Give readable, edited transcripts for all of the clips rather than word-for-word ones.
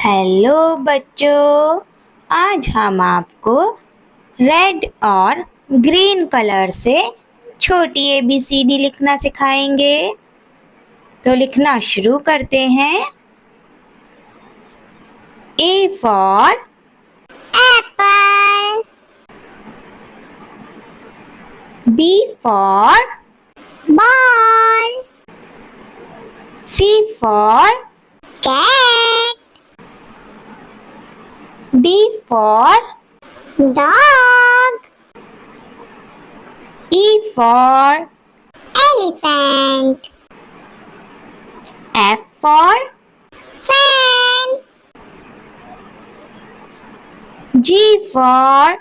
Hello बच्चों, आज हम आपको रेड और ग्रीन कलर से छोटी ABCD लिखना सिखाएंगे। तो लिखना शुरू करते हैं। A for apple, B for ball, C for cat, D for dog, E for elephant, F for fan, G for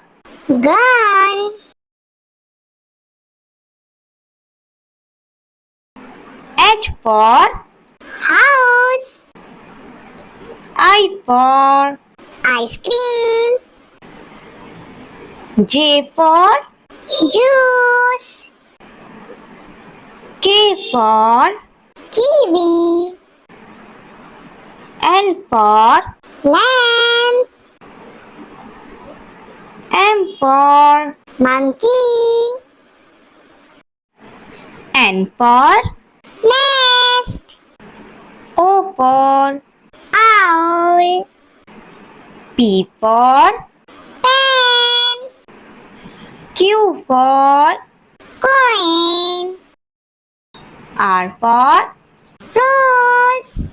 gun, H for house, I for ice cream, J for juice, K for kiwi, L for lamb, M for monkey, N for nest, O for owl, P for pen, Q for coin, R for rose,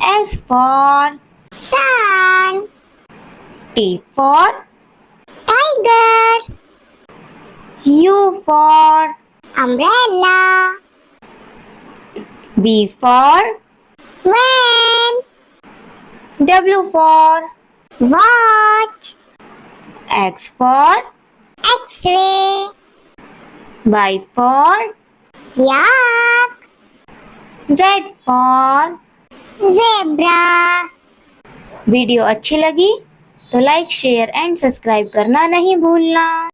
S for sun, T for tiger, U for umbrella, V for van, W for watch, X for x-ray, Y for yak, Z for। zebra। Video अच्छी लगी तो like, share and subscribe करना नहीं भूलना।